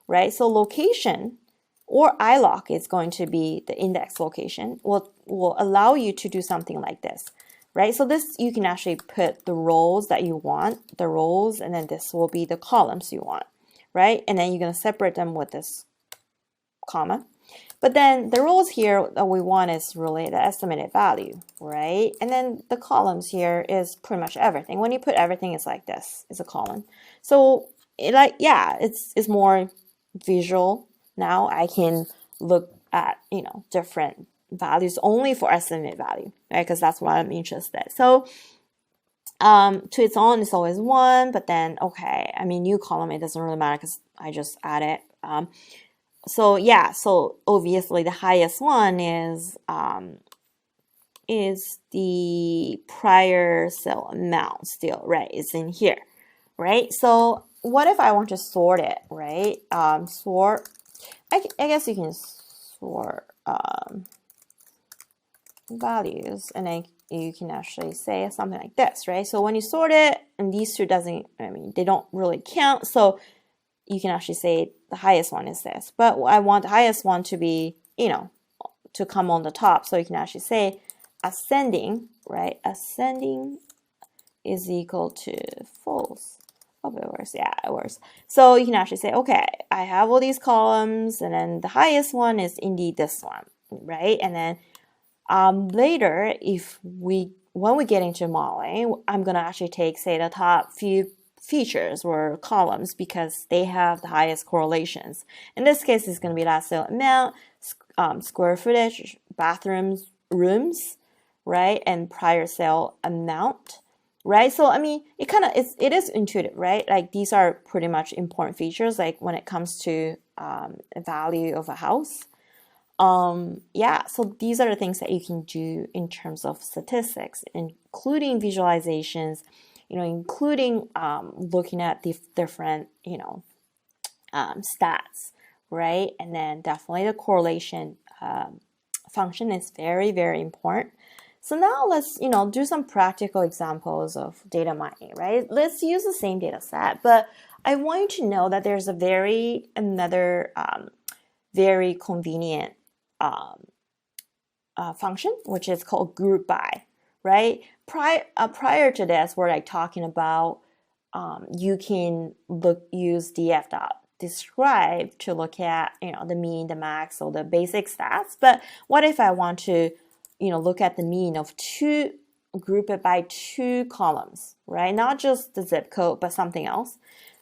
right? So location or iloc is going to be the index location, will allow you to do something like this, right? So this, you can actually put the rows that you want, the rows, and then this will be the columns you want, right? And then you're going to separate them with this comma. But then the rows here that we want is really the estimated value, right? And then the columns here is pretty much everything. When you put everything, it's like this, it's a column. So it's more visual. Now I can look at, different values only for estimated value, right? Because that's what I'm interested in. So to its own, it's always 1, but then, okay, new column, it doesn't really matter because I just add it. So obviously the highest one is the prior sale amount still, right? It's in here, right? So what if I want to sort it, right? Sort, I guess you can sort values, and then you can actually say something like this, right? So when you sort it, and these two doesn't, they don't really count. So you can actually say the highest one is this, but I want the highest one to be, to come on the top. So you can actually say ascending, right? Ascending is equal to false. Hope it works. Yeah, it works. So you can actually say, okay, I have all these columns, and then the highest one is indeed this one, right? And then later, when we get into modeling, I'm gonna actually take, say, the top few features or columns because they have the highest correlations. In this case, it's going to be last sale amount, square footage, bathrooms, rooms, right, and prior sale amount, right? So I mean, it is intuitive, right? Like these are pretty much important features, like when it comes to value of a house. Yeah, so these are the things that you can do in terms of statistics, including visualizations, including looking at the different, stats, right? And then definitely the correlation function is very, very important. So now let's, do some practical examples of data mining, right? Let's use the same data set, but I want you to know that there's another very convenient function, which is called group by, right? Prior to this, we're like talking about you can use df.describe to look at the mean, the max, or the basic stats. But what if I want to look at the mean of group it by two columns, right? Not just the zip code, but something else,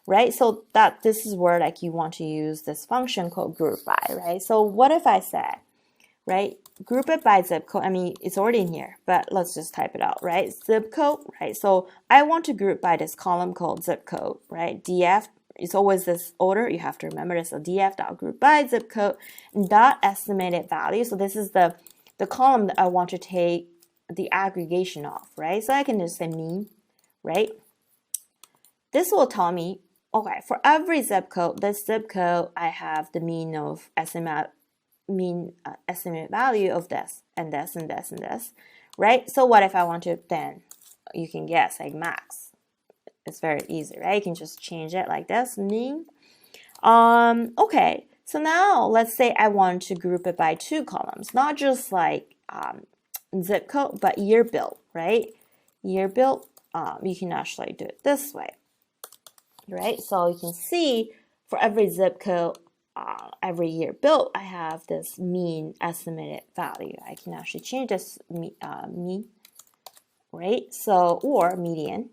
right? So this is where like you want to use this function called group by, right? So what if I said, right, group it by zip code? I mean, it's already in here, but let's just type it out, right? Zip code, right? So I want to group by this column called zip code, right? df, it's always this order. You have to remember this. So df.group by zip code dot estimated value. So this is the column that I want to take the aggregation of, right? So I can just say mean, right? This will tell me, okay, for every zip code, this zip code, I have the mean of estimate value of this and this and this and this, right? So what if I want to, then you can guess like max. It's very easy, right? You can just change it like this, mean. Okay, so now let's say I want to group it by two columns, not just like zip code, but year built, right? Year built, you can actually do it this way, right? So you can see for every zip code, every year built, I have this mean estimated value. I can actually change this mean, right? So, or median,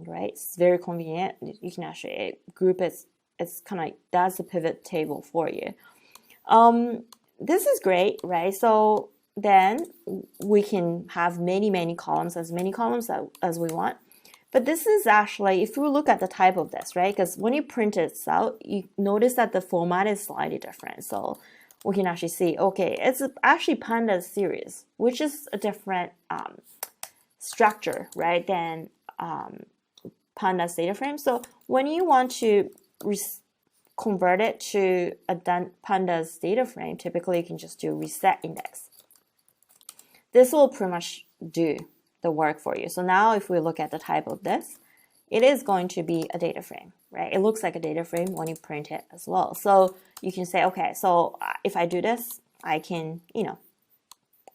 right? It's very convenient. You can actually group it. It's kind of like, that's the pivot table for you. This is great, right? So then we can have many columns, as many columns as we want. But this is actually, if you look at the type of this, right? Because when you print it out, you notice that the format is slightly different. So we can actually see, okay, it's actually Pandas series, which is a different structure, right, than Pandas data frame. So when you want to convert it to a Pandas data frame, typically you can just do reset index. This will pretty much do the work for you. So now if we look at the type of this, it is going to be a data frame, right? It looks like a data frame when you print it as well. So you can say, okay, so if I do this, I can,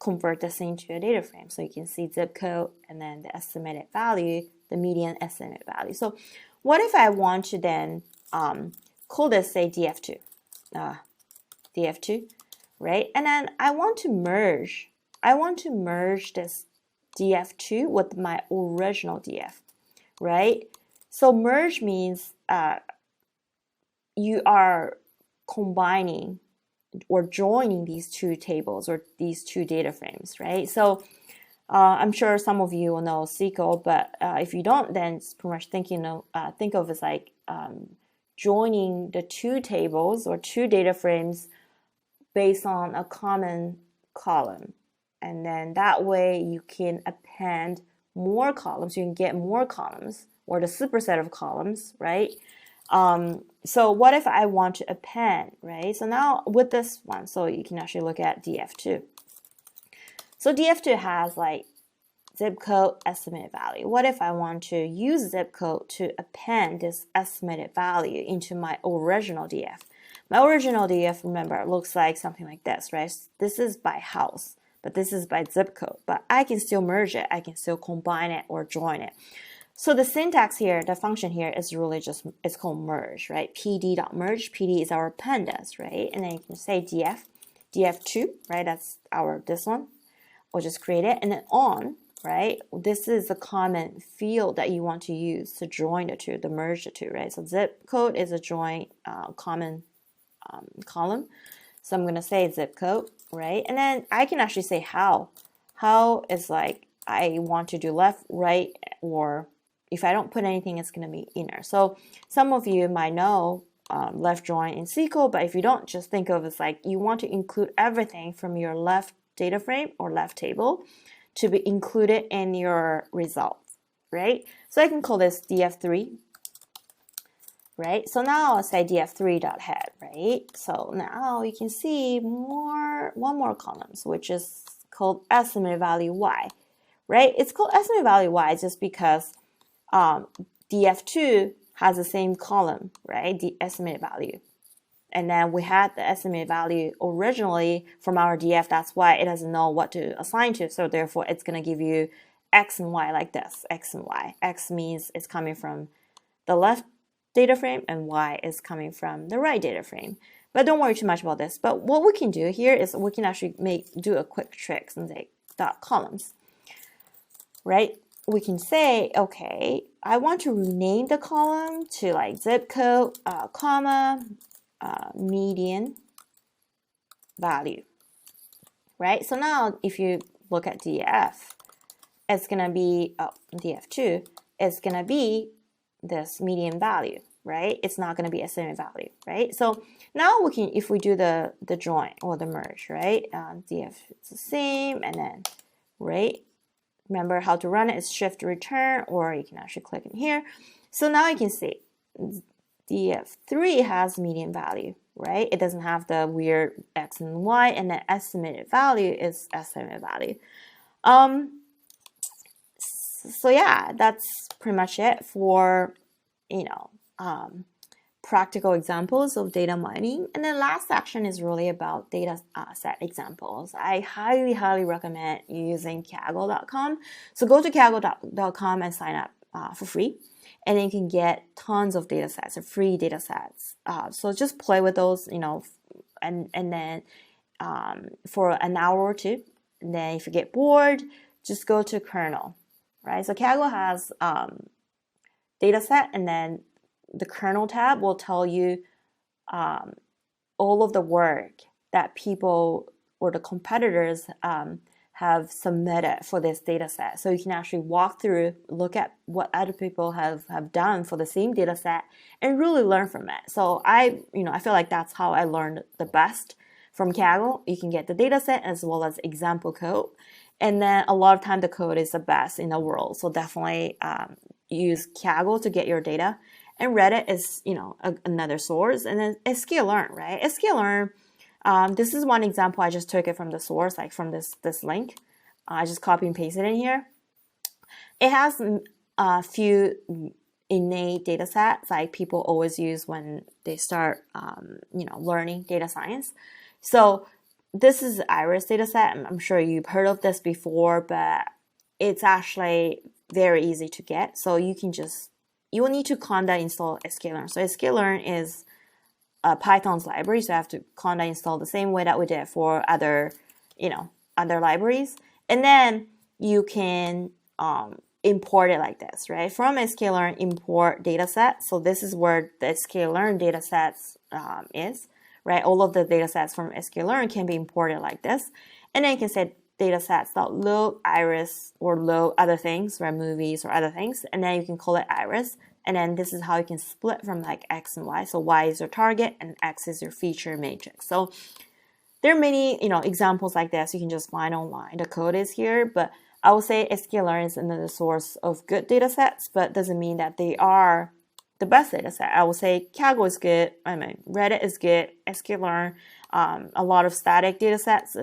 convert this into a data frame. So you can see zip code and then the estimated value, the median estimated value. So what if I want to then call this, say, df2, df2, right? And then I want to merge this df2 with my original df, right? So merge means you are combining or joining these two tables or these two data frames, right? So I'm sure some of you will know SQL, but if you don't, then it's pretty much think of as like joining the two tables or two data frames based on a common column. And then that way you can append more columns, you can get more columns or the superset of columns, right? So what if I want to append, right? So now with this one, so you can actually look at df2. So df2 has like zip code estimated value. What if I want to use zip code to append this estimated value into my original DF? My original DF, remember, looks like something like this, right? This is by house, but this is by zip code. But I can still merge it. I can still combine it or join it. So the syntax here, the function here is really just, it's called merge, right? pd.merge, pd is our pandas, right? And then you can say df2, right? That's this one. We'll just create it. And then on, right? This is a common field that you want to use to join the two, to merge the two, right? So zip code is a joint common column. So I'm going to say zip code, right? And then I can actually say how. How is like I want to do left, right, or if I don't put anything, it's going to be inner. So some of you might know left join in SQL, but if you don't, just think of it as like you want to include everything from your left data frame or left table to be included in your results, right? So I can call this df3, right? So now I'll say df3.head, right? So now you can see one more columns, which is called estimated value y, right? It's called estimated value y just because df2 has the same column, right? The estimated value. And then we had the estimated value originally from our df. That's why it doesn't know what to assign to. So therefore, it's going to give you x and y like this, x and y. X means it's coming from the left data frame and y is coming from the right data frame. But don't worry too much about this. But what we can do here is we can actually do a quick trick and say dot columns, right? We can say, okay, I want to rename the column to like zip code, comma, median value, right? So now if you look at df, it's going to be, df2, it's going to be this median value, right? It's not going to be estimated value, right? So now we can, if we do the join or the merge, right? Df is the same, and then, right? Remember how to run it is shift return, or you can actually click in here. So now you can see df3 has median value, right? It doesn't have the weird x and y, and the estimated value is estimated value. So yeah, that's pretty much it for, practical examples of data mining. And the last section is really about data set examples. I highly, highly recommend using Kaggle.com. So go to Kaggle.com and sign up for free. And then you can get tons of data sets, or free data sets. So just play with those, and then for an hour or two. And then if you get bored, just go to kernel, right? So Kaggle has data set, and then the kernel tab will tell you all of the work that people or the competitors have submitted for this data set. So you can actually walk through, look at what other people have done for the same data set and really learn from it. So I feel like that's how I learned the best from Kaggle. You can get the data set as well as example code. And then a lot of time the code is the best in the world. So definitely use Kaggle to get your data. And Reddit is, another source. And then sklearn, right? Sklearn, this is one example. I just took it from the source, like from this link. I just copy and paste it in here. It has a few innate data sets like people always use when they start, learning data science. So this is Iris data set. I'm sure you've heard of this before, but it's actually very easy to get. So you will need to conda install sklearn. So sklearn is Python's library, so I have to conda install the same way that we did for other libraries. And then you can import it like this, right? From sklearn, import dataset. So this is where the sklearn datasets is, right? All of the datasets from sklearn can be imported like this. And then you can say datasets.load iris or load other things, right? Movies or other things. And then you can call it iris. And then this is how you can split from like X and Y. So Y is your target and X is your feature matrix. So there are many, examples like this you can just find online. The code is here, but I would say sklearn is another source of good data sets, but doesn't mean that they are the best data set. I would say Kaggle is good. Reddit is good. sklearn, a lot of static data sets,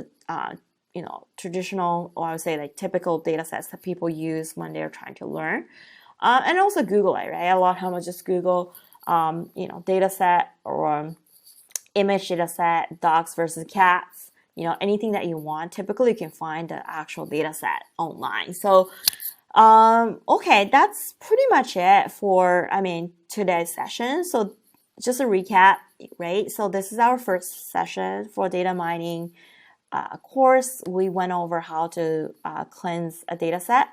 traditional, or I would say like typical data sets that people use when they're trying to learn. And also Google it, right? A lot of times just Google, data set or image data set, dogs versus cats, anything that you want. Typically, you can find the actual data set online. So, okay, that's pretty much it for, today's session. So just a recap, right? So this is our first session for data mining course. We went over how to cleanse a data set,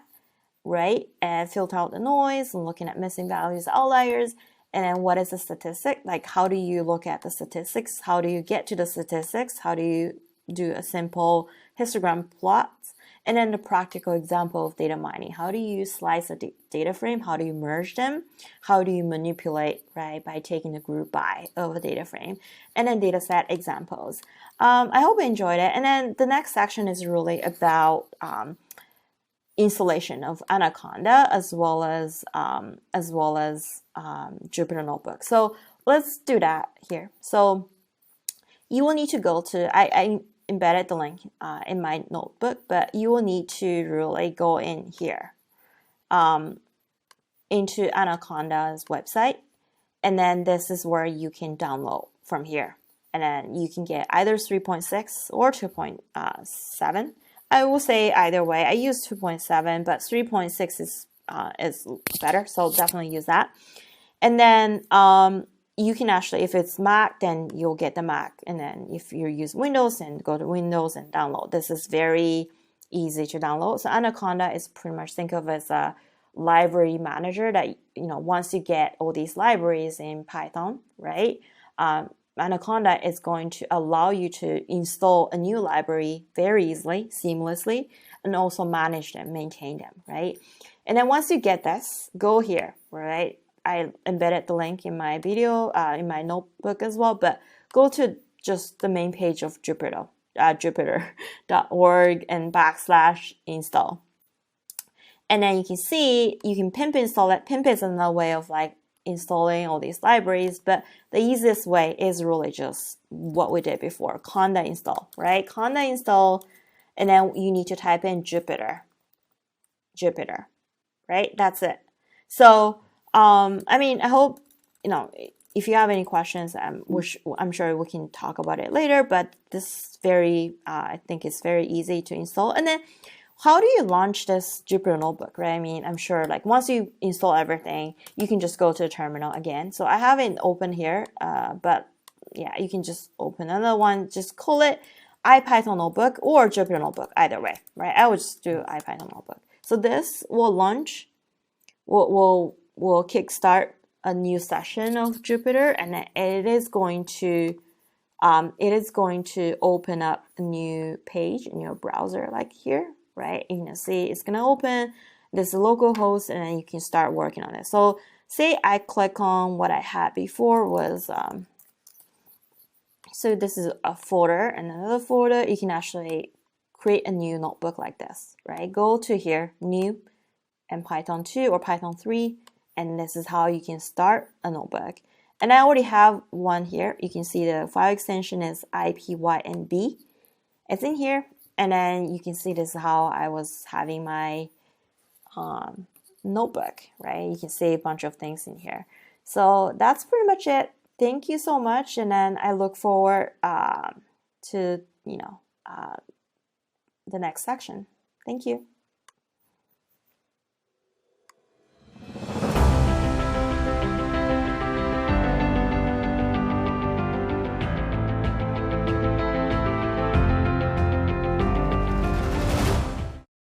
right? And filter out the noise and looking at missing values, outliers. And then what is a statistic? Like, how do you look at the statistics? How do you get to the statistics? How do you do a simple histogram plot? And then the practical example of data mining. How do you slice a data frame? How do you merge them? How do you manipulate, right, by taking the group by of a data frame? And then data set examples. I hope you enjoyed it. And then the next section is really about installation of Anaconda as well as Jupyter Notebook. So let's do that here. So you will need to go to, I embedded the link in my notebook, but you will need to really go in here into Anaconda's website, and then this is where you can download from here, and then you can get either 3.6 or 2.7. I will say either way. I use 2.7, but 3.6 is better, so definitely use that. And then you can actually, if it's Mac, then you'll get the Mac. And then if you use Windows, then go to Windows and download. This is very easy to download. So Anaconda is pretty much, think of as a library manager that, once you get all these libraries in Python, right? Anaconda is going to allow you to install a new library very easily, seamlessly, and also manage them, maintain them, right? And then once you get this, go here, right? I embedded the link in my video, in my notebook as well, but go to just the main page of Jupyter, jupyter.org and /install. And then you can see, you can pimp install it. Pimp is another way of like installing all these libraries, but the easiest way is really just what we did before, conda install, right? Conda install, and then you need to type in Jupyter, right? That's it. So, I hope, if you have any questions, I'm sure we can talk about it later, but this I think it's very easy to install. And then how do you launch this Jupyter Notebook, right? I'm sure like once you install everything, you can just go to the terminal again. So I have it open here, but yeah, you can just open another one, just call it IPython Notebook or Jupyter Notebook, either way, right? I would just do IPython Notebook. So this will launch, will kickstart a new session of Jupyter, and then it is going to open up a new page in your browser, like here, right? You can see it's gonna open this localhost, and then you can start working on it. So say I click on what I had before was so this is a folder and another folder. You can actually create a new notebook like this, right? Go to here, new, and Python 2 or Python 3, and this is how you can start a notebook. And I already have one here. You can see the file extension is IPYNB. It's in here, and then you can see this is how I was having my notebook, right? You can see a bunch of things in here. So that's pretty much it. Thank you so much, and then I look forward to the next section. Thank you.